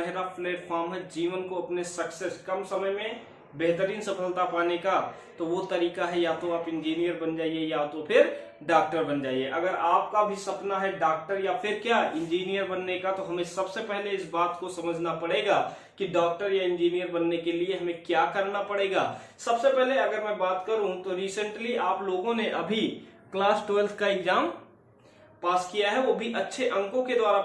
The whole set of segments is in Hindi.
सुनहरा प्लेटफॉर्म है जीवन को अपने सक्सेस कम समय में बेहतरीन सफलता पाने का, तो वो तरीका है या तो आप इंजीनियर बन जाइए या तो फिर डॉक्टर बन जाइए। अगर आपका भी सपना है डॉक्टर या फिर क्या इंजीनियर बनने का, तो हमें सबसे पहले इस बात को समझना पड़ेगा कि डॉक्टर या इंजीनियर बनने के लिए हमें क्या करना पड़ेगा। सबसे पहले अगर मैं बात करूं तो रिसेंटली आप लोगों ने अभी क्लास 12 का एग्जाम पास किया है, वो भी अच्छे अंकों के द्वारा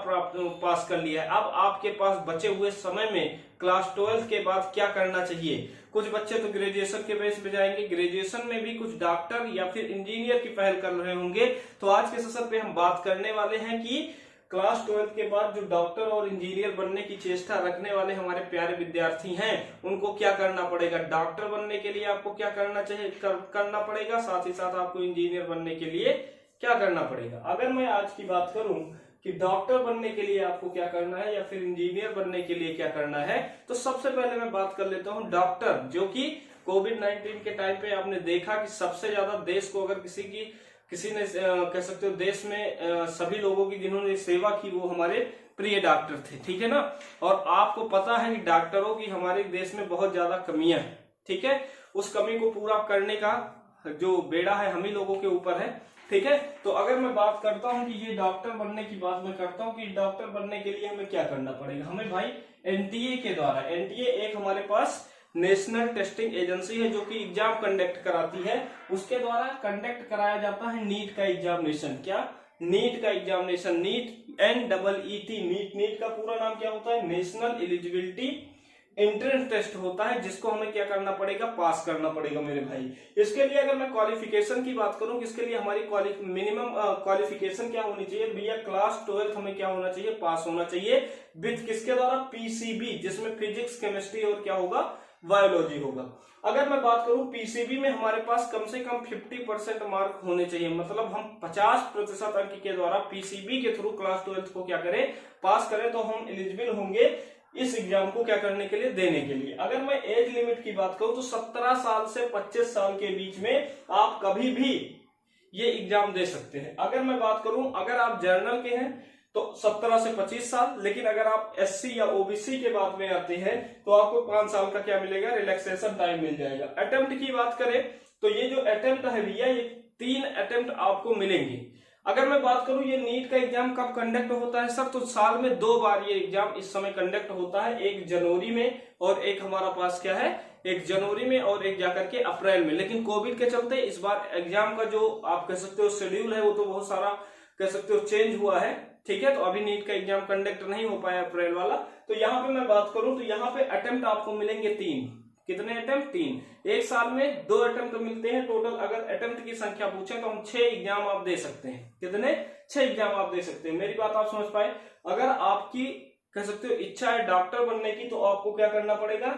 पास कर लिया है। अब आपके पास बचे हुए समय में क्लास 12 के बाद क्या करना चाहिए। कुछ बच्चे तो ग्रेजुएशन के बेस पे जाएंगे, ग्रेजुएशन में भी कुछ डॉक्टर या फिर इंजीनियर की पहल कर रहे होंगे। तो आज के सेशन पे हम बात करने वाले हैं कि क्लास 12 के बाद जो डॉक्टर और इंजीनियर बनने की चेष्टा रखने वाले हमारे प्यारे विद्यार्थी हैं, उनको क्या करना पड़ेगा। डॉक्टर बनने के लिए आपको क्या करना चाहिए करना पड़ेगा, साथ ही साथ आपको इंजीनियर बनने के लिए क्या करना पड़ेगा। अगर मैं आज की बात करूं कि डॉक्टर बनने के लिए आपको क्या करना है या फिर इंजीनियर बनने के लिए क्या करना है, तो सबसे पहले मैं बात कर लेता हूं डॉक्टर, जो कि कोविड-19 के टाइम पे आपने देखा कि सबसे ज्यादा देश को अगर किसी ने कह सकते हो देश में सभी लोगों की जिन्होंने सेवा की वो हमारे प्रिय डॉक्टर थे, ठीक है ना। और आपको पता है कि डॉक्टरों की हमारे देश में बहुत ज्यादा कमियां हैं, ठीक है। उस कमी को पूरा करने का जो बेड़ा है हम ही लोगों के ऊपर है, ठीक है। तो अगर मैं बात करता हूं कि ये डॉक्टर बनने की बात मैं करता हूं कि डॉक्टर बनने के लिए हमें क्या करना पड़ेगा। हमें भाई एनटीए के द्वारा, एनटीए एक हमारे पास नेशनल टेस्टिंग एजेंसी है जो कि एग्जाम कंडक्ट कराती है, उसके द्वारा कंडक्ट कराया जाता है नीट का एग्जामिनेशन। क्या नीट का एग्जामिनेशन, नीट NEET, नीट का पूरा नाम क्या होता है, नेशनल एलिजिबिलिटी एंट्रेंस टेस्ट होता है, जिसको हमें क्या करना पड़ेगा, पास करना पड़ेगा मेरे भाई। इसके लिए अगर मैं क्वालिफिकेशन की बात करूं, इसके लिए हमारी मिनिमम क्वालिफिकेशन क्या होनी चाहिए भैया, क्लास 12 हमें क्या होना चाहिए, पास होना चाहिए विद किसके द्वारा, PCB, जिसमें फिजिक्स, केमिस्ट्री और क्या होगा, बायोलॉजी होगा। अगर मैं बात करूं PCB में हमारे पास कम से कम 50% मार्क होने चाहिए, मतलब हम 50% अंक के द्वारा PCB के थ्रू क्लास 12 को क्या करें, पास करें, तो हम एलिजिबल होंगे इस एग्जाम को क्या करने के लिए, देने के लिए। अगर मैं एज लिमिट की बात करूं तो 17 साल से 25 साल के बीच में आप कभी भी ये एग्जाम दे सकते हैं। अगर मैं बात करूं, अगर आप जर्नल के हैं तो 17 से 25 साल, लेकिन अगर आप SC या OBC के बाद में आते हैं तो आपको 5 साल का क्या मिलेगा, रिलैक्सेशन टाइम मिल जाएगा। अटेम्प्ट की बात करें तो ये जो अटेम्प्ट है भैया, ये 3 अटेम्प्ट आपको मिलेंगे। अगर मैं बात करूं ये नीट का एग्जाम कब कंडक्ट होता है सर, तो साल में 2 बार ये एग्जाम इस समय कंडक्ट होता है, एक जनवरी में और एक हमारा पास क्या है, एक जनवरी में और एक जाकर के अप्रैल में। लेकिन कोविड के चलते इस बार एग्जाम का जो आप कह सकते हो शेड्यूल है वो तो बहुत सारा कह सकते हो चेंज हुआ है, ठीक है। तो अभी नीट का एग्जाम कंडक्ट नहीं हो पाया अप्रैल वाला। तो यहाँ पे मैं बात करूं तो यहाँ पे अटेम्प्ट आपको मिलेंगे 3। कितने अटेम्प्ट, 3। एक साल में 2 अटेम्प्ट मिलते हैं टोटल। अगर अटेम्प्ट की संख्या पूछे तो हम 6 एग्जाम आप दे सकते हैं। कितने, 6 एग्जाम आप दे सकते हैं। मेरी बात आप समझ पाए। अगर आपकी कह सकते हो इच्छा है डॉक्टर बनने की, तो आपको क्या करना पड़ेगा,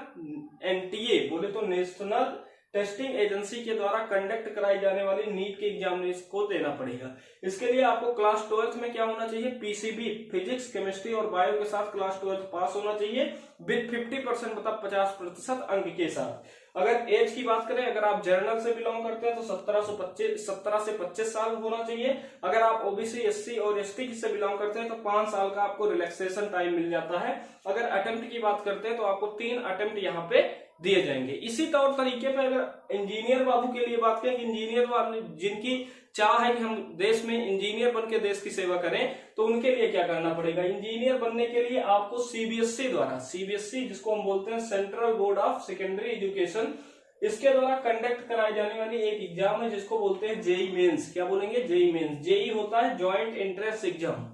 NTA बोले तो नेशनल टेस्टिंग एजेंसी के द्वारा कंडक्ट कराई जाने वाली नीट के एग्जामिनेशन को देना पड़ेगा। इसके लिए आपको क्लास 12 में क्या होना चाहिए, PCB, फिजिक्स, केमिस्ट्री और बायो के साथ क्लास 12 पास होना चाहिए विद 50% मतलब 50% अंक के साथ। अगर एज की बात करें, अगर आप जर्नल से बिलोंग करते हैं तो 17 से 25 साल होना चाहिए। अगर आप OBC, SC और ST से बिलोंग करते हैं तो 5 साल का आपको रिलैक्सेशन टाइम मिल जाता है। अगर अटेम्प्ट की बात करते हैं तो आपको 3 अटेम्प्ट यहाँ पे दिए जाएंगे। इसी तौर तरीके पे अगर इंजीनियर बाबू के लिए बात करें, इंजीनियर वाले जिनकी चाह है कि हम देश में इंजीनियर बन के देश की सेवा करें, तो उनके लिए क्या करना पड़ेगा। इंजीनियर बनने के लिए आपको CBSE द्वारा, CBSE जिसको हम बोलते हैं central board of secondary education, इसके द्वारा कंडक्ट कराई जाने वाली एक एग्जाम है जिसको बोलते हैं JEE मेंस। क्या बोलेंगे, JEE मेंस। JEE होता है ज्वाइंट एंट्रेंस एग्जाम,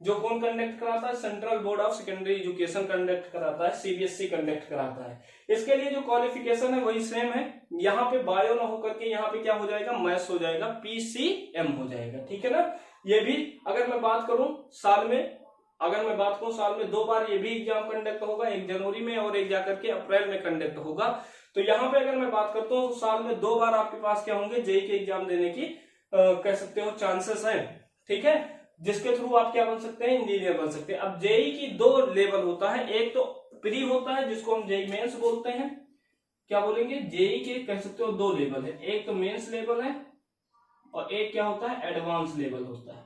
जो कौन कंडक्ट कराता है, central board of secondary education conduct कराता है, CBSE कंडक्ट कराता है। इसके लिए जो क्वालिफिकेशन है वही सेम है। यहाँ पे बायो ना होकर के यहाँ पे क्या हो जाएगा, मैथ्स हो जाएगा, PCM हो जाएगा, ठीक है ना। ये भी अगर मैं बात करूं साल में, साल में 2 बार ये भी एग्जाम कंडक्ट होगा, एक जनवरी में और एक जाकर के अप्रैल में कंडक्ट होगा। तो यहाँ पे अगर मैं बात करता हूँ तो साल में 2 बार आपके पास क्या होंगे, JEE के एग्जाम देने की कह सकते हो चांसेस है, ठीक है, जिसके थ्रू आप क्या बन सकते हैं, इंजीनियर बन सकते हैं। अब JEE की 2 लेवल होता है, एक तो प्री होता है जिसको हम JEE मेंस बोलते हैं। क्या बोलेंगे, JEE के कह सकते हो 2 लेवल है, एक तो मेंस लेवल है और एक क्या होता है, एडवांस लेवल होता है,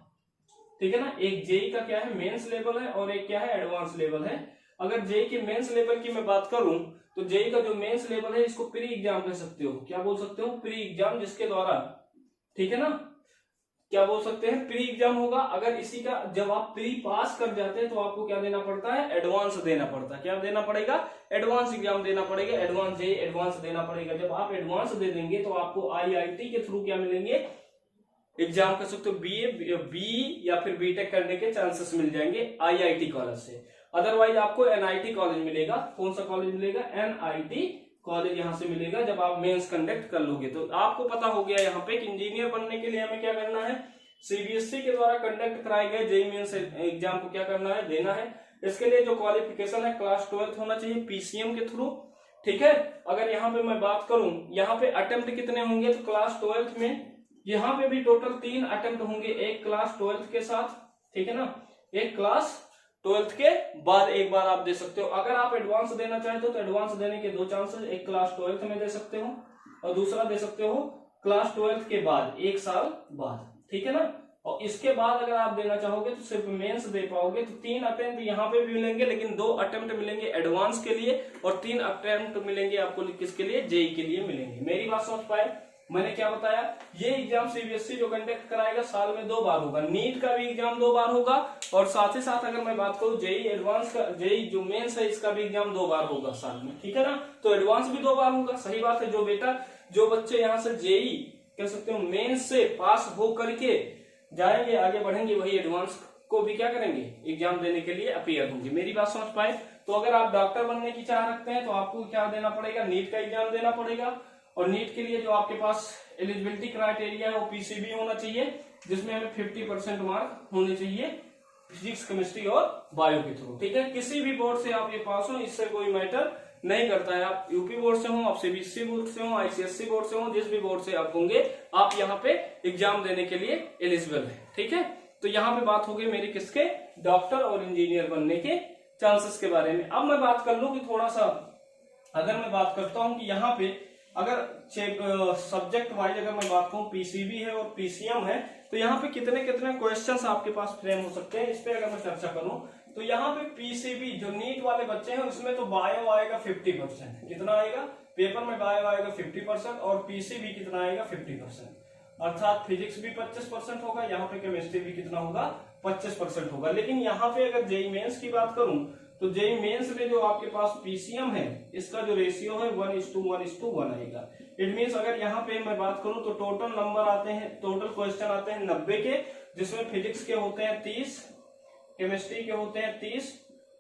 ठीक है ना। एक JEE का क्या है, मेंस लेवल है और एक क्या है, एडवांस लेवल है। अगर जेई के मेंस लेवल की मैं बात करूं तो जेई का जो मेंस लेवल है इसको प्री एग्जाम कह सकते हो। क्या बोल सकते हो? प्री एग्जाम, जिसके द्वारा, ठीक है ना, क्या बोल सकते हैं, प्री एग्जाम होगा। अगर इसी का जब आप प्री पास कर जाते हैं तो आपको क्या देना पड़ता है? एडवांस देना पड़ता है। क्या देना पड़ेगा? एडवांस एग्जाम देना पड़ेगा, एडवांस जेई एडवांस देना पड़ेगा। जब आप एडवांस दे देंगे तो आपको आईआईटी के थ्रू क्या मिलेंगे? एग्जाम कर सकते हो, बी या फिर बीटेक करने के चांसेस मिल जाएंगे आईआईटी कॉलेज से। अदरवाइज आपको एनआईटी कॉलेज मिलेगा। कौन सा कॉलेज मिलेगा? एनआईटी कॉलेज यहां से मिलेगा जब आप मेंस कंडक्ट कर लोगे। तो आपको पता हो गया यहाँ पे कि इंजीनियर बनने के लिए हमें क्या करना है? सीबीएसई के द्वारा कंडक्ट कराए गए जेईई मेंस एग्जाम को क्या करना है? देना है। इसके लिए जो क्वालिफिकेशन है क्लास 12 होना चाहिए पीसीएम के थ्रू, ठीक है। अगर यहाँ पे मैं बात करूं, यहाँ पे अटेम्प्ट कितने होंगे? तो क्लास 12 में यहाँ पे भी टोटल 3 अटेम्प्ट होंगे, एक क्लास 12 के साथ, ठीक है ना, एक क्लास 12 के बाद एक बार आप दे सकते हो। अगर आप एडवांस देना चाहते हो तो एडवांस देने के 2 चांसेस, एक क्लास 12 में दे सकते हो और दूसरा दे सकते हो क्लास 12 के बाद 1 साल बाद, ठीक है ना। और इसके बाद अगर आप देना चाहोगे तो सिर्फ मेंस दे पाओगे। तो 3 अटेम्प्ट यहाँ पे भी मिलेंगे, लेकिन 2 अटेम्प्ट मिलेंगे एडवांस के लिए और 3 अटेम्प्ट मिलेंगे आपको किसके लिए? जेई के लिए मिलेंगे। मेरी बात समझ पाए? मैंने क्या बताया? ये एग्जाम सीबीएसई जो कंडक्ट कराएगा साल में 2 बार होगा। नीट का भी एग्जाम 2 बार होगा और साथ ही साथ अगर मैं बात करूं जेई एडवांस का, जेई जो मेंस है इसका भी एग्जाम 2 बार होगा साल में, ठीक है ना। तो एडवांस भी 2 बार होगा। सही बात है। जो बच्चे यहाँ से जेई कह सकते हो मेंस से पास हो करके जाएंगे, आगे बढ़ेंगे, वही एडवांस को भी क्या करेंगे? एग्जाम देने के लिए अपीयर होंगे। मेरी बात समझ पाए? तो अगर आप डॉक्टर बनने की चाह रखते हैं तो आपको क्या देना पड़ेगा? नीट का एग्जाम देना पड़ेगा। और नीट के लिए जो आपके पास एलिजिबिलिटी क्राइटेरिया है वो पीसीबी होना चाहिए, जिसमें हमें 50% मार्क होने चाहिए फिजिक्स, केमिस्ट्री और बायो के थ्रू, ठीक है। किसी भी बोर्ड से आप ये पास हो, इससे कोई मैटर नहीं करता है। आप यूपी बोर्ड से हो, आप सीबीएसई बोर्ड से हो, आईसीएसई बोर्ड से हो, जिस भी बोर्ड से आप होंगे, आप यहाँ पे एग्जाम देने के लिए एलिजिबल है, ठीक है। तो यहाँ पे बात हो गई मेरी किसके? डॉक्टर और इंजीनियर बनने के चांसेस के बारे में। अब मैं बात कर लूं कि थोड़ा सा, अगर मैं बात करता हूं कि यहाँ पे अगर सब्जेक्ट वाइज अगर मैं बात करूं, पीसीबी है और पीसीएम है, तो यहाँ पे कितने कितने क्वेश्चंस आपके पास फ्रेम हो सकते हैं, इस पे अगर मैं चर्चा करूं तो यहाँ पे पीसीबी जो नीट वाले बच्चे हैं उसमें तो बायो आएगा 50%। कितना आएगा? पेपर में बायो आएगा 50% और पीसीबी कितना आएगा? 50%। अर्थात फिजिक्स भी 25% होगा, यहाँ पे केमिस्ट्री भी कितना होगा? 25% होगा। लेकिन यहाँ पे अगर जेईई मेंस की बात करूं तो जेईई मेंस में जो आपके पास पीसीएम है इसका जो रेशियो है 1:1:1 आएगा। इट मीन्स अगर यहाँ पे मैं बात करूं तो टोटल नंबर आते हैं, टोटल क्वेश्चन आते हैं 90 के, जिसमें फिजिक्स के होते हैं 30, केमिस्ट्री के होते हैं 30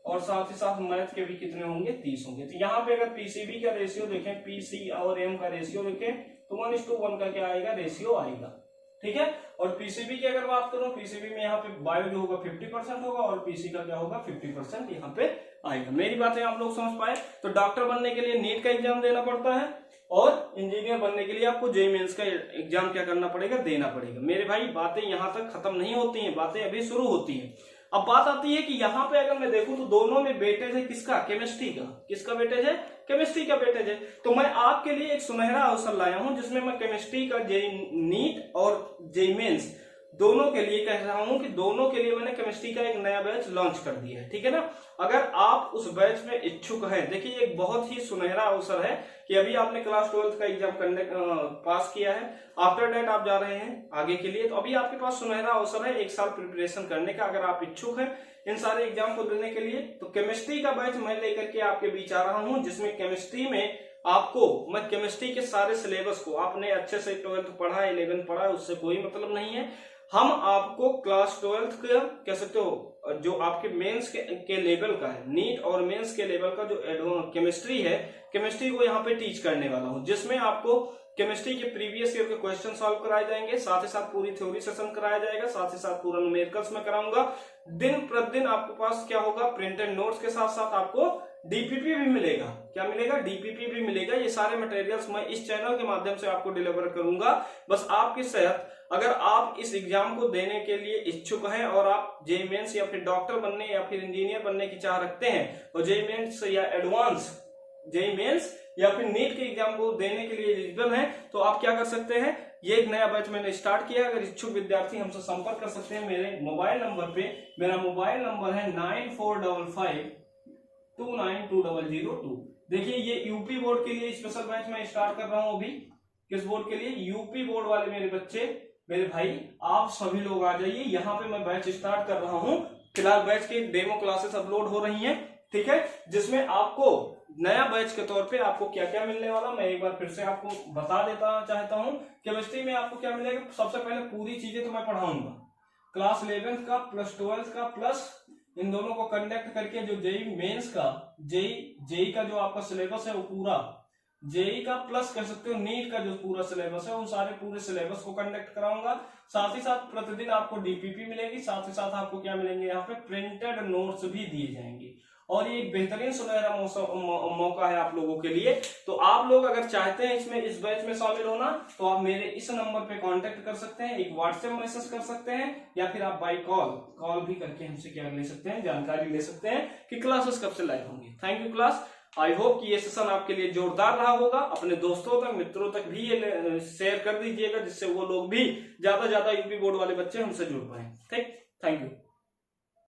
और साथ ही साथ मैथ के भी कितने होंगे? 30 होंगे। तो यहाँ पे अगर पीसीबी का रेशियो देखें, पीसी और एम का रेशियो देखें तो 1:1 का क्या आएगा? रेशियो आएगा, ठीक है। और पीसीबी की अगर बात करूं, पीसीबी में यहाँ पे बायो जो होगा 50% होगा और पीसी का क्या होगा? 50% यहाँ पे आएगा। मेरी बातें आप लोग समझ पाए? तो डॉक्टर बनने के लिए नीट का एग्जाम देना पड़ता है और इंजीनियर बनने के लिए आपको जेईई मेंस का एग्जाम क्या करना पड़ेगा? देना पड़ेगा। मेरे भाई बातें यहाँ तक खत्म नहीं होती हैं, बातें अभी शुरू होती हैं। अब बात आती है कि यहाँ पे अगर मैं देखूं तो दोनों में वेटेज है किसका? केमिस्ट्री का। किसका वेटेज है? केमिस्ट्री का वेटेज है। तो मैं आपके लिए एक सुनहरा अवसर लाया हूं जिसमें मैं केमिस्ट्री का जेईई नीट और जेईई मेंस दोनों के लिए कह रहा हूं कि दोनों के लिए मैंने केमिस्ट्री का एक नया बैच लॉन्च कर दिया है, ठीक है ना। अगर आप उस बैच में इच्छुक हैं, देखिए एक बहुत ही सुनहरा अवसर है कि अभी आपने क्लास 12 का एग्जाम करने पास किया है, आफ्टर दैट आप जा रहे हैं आगे के लिए, तो अभी आपके पास सुनहरा अवसर है 1 साल प्रिपरेशन करने का। अगर आप इच्छुक हैं इन सारे एग्जाम को देने के लिए तो केमिस्ट्री का बैच मैं लेकर के आपके बीच आ रहा हूं, जिसमें केमिस्ट्री में आपको मैं केमिस्ट्री के सारे सिलेबस को, आपने अच्छे से 12th पढ़ा, 11th पढ़ा, उससे कोई मतलब नहीं है। हम आपको क्लास 12th का कह सकते हो जो आपके मेंस के लेवल का है, नीट और मेंस के लेवल का जो केमिस्ट्री है, केमिस्ट्री को यहाँ पे टीच करने वाला हूँ, जिसमें आपको केमिस्ट्री के प्रीवियस ईयर के क्वेश्चन सॉल्व कराए जाएंगे, साथ ही साथ पूरी थ्योरी सेशन कराया जाएगा, साथ ही साथ पूरा न्यूमेरिकल्स में कराऊंगा। दिन प्रतिदिन आपके पास क्या होगा? प्रिंटेड नोट्स के साथ साथ आपको डीपीपी भी मिलेगा। क्या मिलेगा? डीपीपी भी मिलेगा। ये सारे मटेरियल्स मैं इस चैनल के माध्यम से आपको डिलीवर करूंगा। बस आपकी सेहत, अगर आप इस एग्जाम को देने के लिए इच्छुक हैं और आप जेईई मेंस या फिर डॉक्टर बनने या फिर इंजीनियर बनने की चाह रखते हैं और जेईई मेंस या एडवांस जेईई मेंस या फिर नीट के एग्जाम को देने के लिए एलिजिबल हैं, तो आप क्या कर सकते हैं? ये एक नया बैच मैंने स्टार्ट किया। अगर इच्छुक विद्यार्थी हमसे संपर्क कर सकते हैं मेरे मोबाइल नंबर पे। मेरा मोबाइल नंबर है 9455 292002। देखिए ये यूपी बोर्ड के लिए स्पेशल बैच मैं स्टार्ट कर रहा हूं अभी। किस बोर्ड के लिए? यूपी बोर्ड वाले मेरे बच्चे, मेरे भाई, आप सभी लोग आ जाइए, यहाँ पे मैं बैच स्टार्ट कर रहा हूँ। फिलहाल बैच की डेमो क्लासेस अपलोड हो रही हैं, ठीक है, जिसमें आपको नया बैच के तौर पे आपको क्या क्या मिलने वाला मैं एक बार फिर से आपको बता देता चाहता हूँ। केमिस्ट्री में आपको क्या मिलेगा? सबसे पहले पूरी चीजें तो मैं पढ़ाऊंगा, क्लास 11th का प्लस 12th का प्लस इन दोनों को कंडक्ट करके जो जेई मेंस का, जेई का जो आपका सिलेबस है वो पूरा, जेई का प्लस कह सकते हो नीट का जो पूरा सिलेबस है, उन सारे पूरे सिलेबस को कंडक्ट कराऊंगा। साथ ही साथ प्रतिदिन आपको डीपीपी मिलेगी, साथ ही साथ आपको क्या मिलेंगे? यहाँ पे प्रिंटेड नोट्स भी दिए जाएंगे। और ये एक बेहतरीन सुनहरा मौका है आप लोगों के लिए। तो आप लोग अगर चाहते हैं इसमें, इस बैच में शामिल होना, तो आप मेरे इस नंबर पे कांटेक्ट कर सकते हैं, एक व्हाट्सएप मैसेज कर सकते हैं, या फिर आप बाई कॉल भी करके हमसे क्या ले सकते हैं, जानकारी ले सकते हैं कि क्लासेस कब से लाइव होंगी। Thank you class. I hope कि ये सेशन आपके लिए जोरदार रहा होगा। अपने दोस्तों तक, मित्रों तक भी ये शेयर कर दीजिएगा, जिससे वो लोग भी ज्यादा यूपी बोर्ड वाले बच्चे हमसे जुड़ पाए। ठीक, थैंक यू।